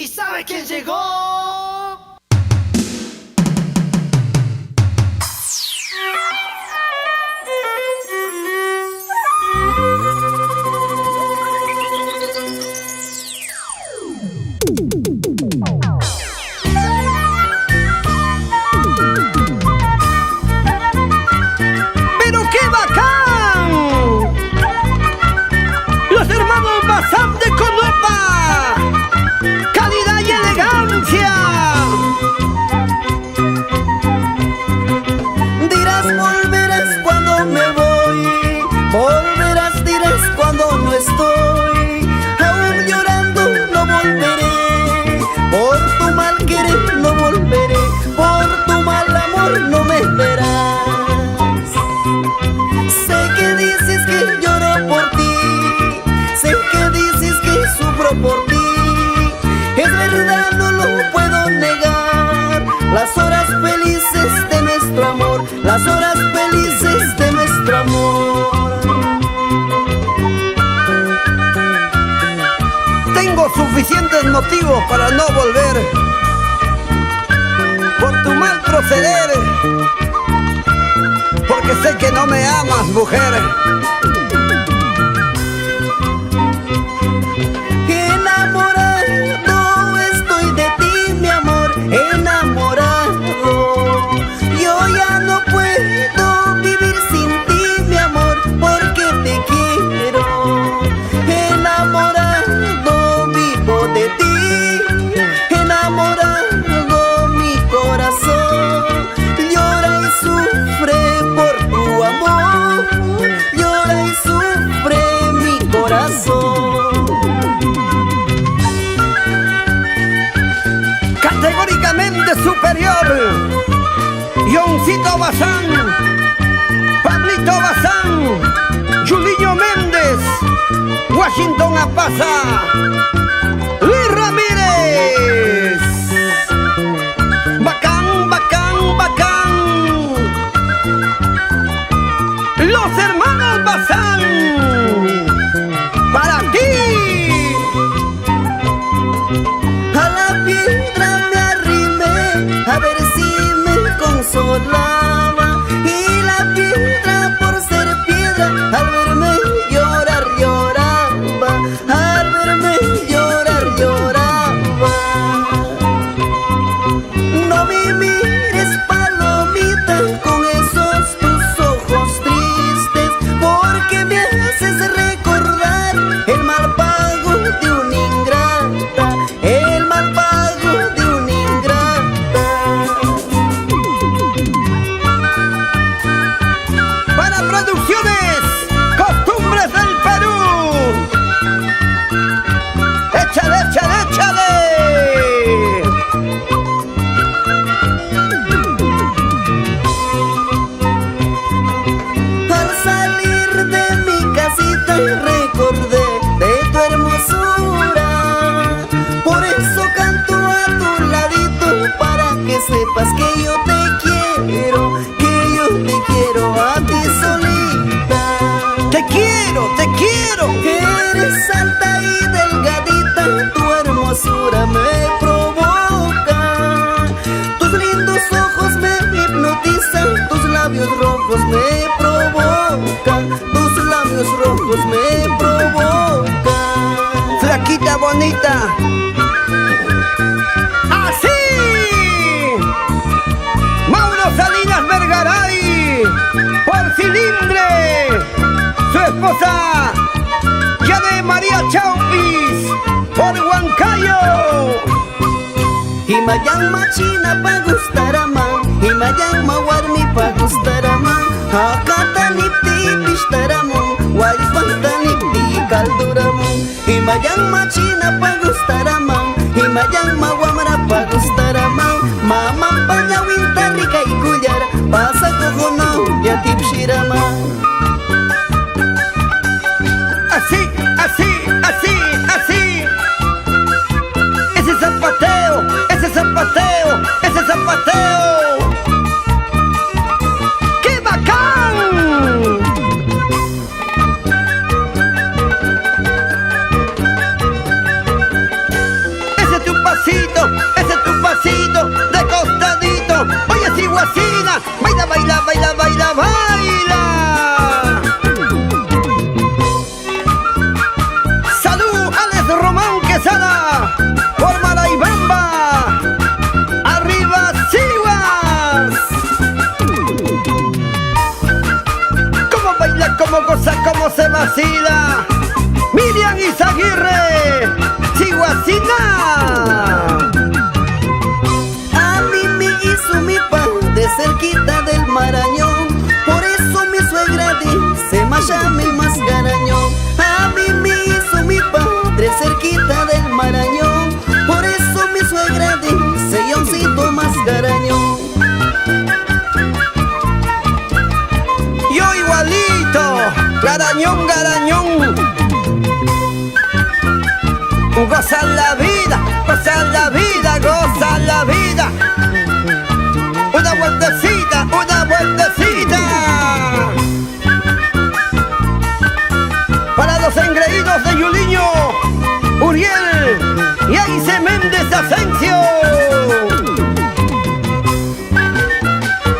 ¿Y sabe quién llegó? ¡Pero qué bacán! Los hermanos Bazán de Conopa, calidad y elegancia. Dirás, volverás cuando me voy, volverás, dirás cuando no estoy. Aún llorando no volveré, por tu mal querer no volveré, por tu mal amor no me verás. Sé que dices que lloro por ti, sé que dices que sufro por ti. Es verdad, no lo puedo negar. Las horas felices de nuestro amor, las horas felices de nuestro amor. Tengo suficientes motivos para no volver por tu mal proceder, porque sé que no me amas, mujer. Enamorado estoy de ti, mi amor, enamorado. Yo ya no puedo vivir sin ti, mi amor, porque te quiero. Enamorado vivo de ti, enamorado mi corazón. Llora y sufre por tu amor, llora y sufre mi corazón. Categóricamente superior, Yoncito Bazán, Pablito Bazán, Juliño Méndez, Washington Apaza, Luis Ramírez. Bacán, bacán, bacán. Los hermanos Bazán, para ti. A la piedra me arrimé a ver si me consolaba, y la piedra por ser piedra al verme llorar lloraba, al verme llorar lloraba. No me mires, palomita, con esos tus ojos tristes, porque me haces recordar el mal pago de una ingrata, el mal pago de una ingrata. Para Producciones Costumbres del Perú. Échale, échale, échale. Al salir de mi casita recordé de tu hermosura, por eso canto a tu ladito, para que sepas que yo te quiero, que yo te quiero a ti solita. Te quiero, te quiero. Eres alta y delgadita, tu hermosura me provoca, tus lindos ojos me hipnotizan, tus labios rojos me provocan, tus labios rojos me provocan. Flaquita bonita. ¡Así! Mauro Salinas Vergaray, por Cilindre. Su esposa, Yane María Chaupis, por Huancayo. Himayan machina pa gustar a man, himayan mawarmi pa gustar a man, hakata nipti pishtaramon, walpanta nipti kalduramon. Himayan machina pa gustar a man, himayan mawamra pa gustar a man, mamam pañawin tarika y kuyar, pasa cojono ya tipshiraman. Así, así, así, así. Ese zapateo, ese zapateo, ese zapateo. ¡Qué bacán! Ese es un Guasina, baila, baila, baila, baila, baila. Salud, Alex Román Quesada, por Maraibamba. Arriba, Siguas. Cómo baila, cómo goza, cómo se vacila. Miriam Izaguirre, Chihuasina. A mí me hizo mi padre cerquita del Marañón, por eso mi suegra dice Mayame más garañón. A mí me hizo mi padre cerquita del Marañón, por eso mi suegra dice Yoncito más garañón. Yo igualito, garañón, garañón. Goza la vida, goza la vida, goza la vida. Una vueltecita, una vueltecita. Para los engreídos de Yuliño, Uriel y Aice Méndez Asensio.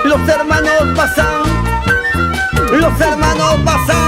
Los hermanos pasan, los hermanos pasan.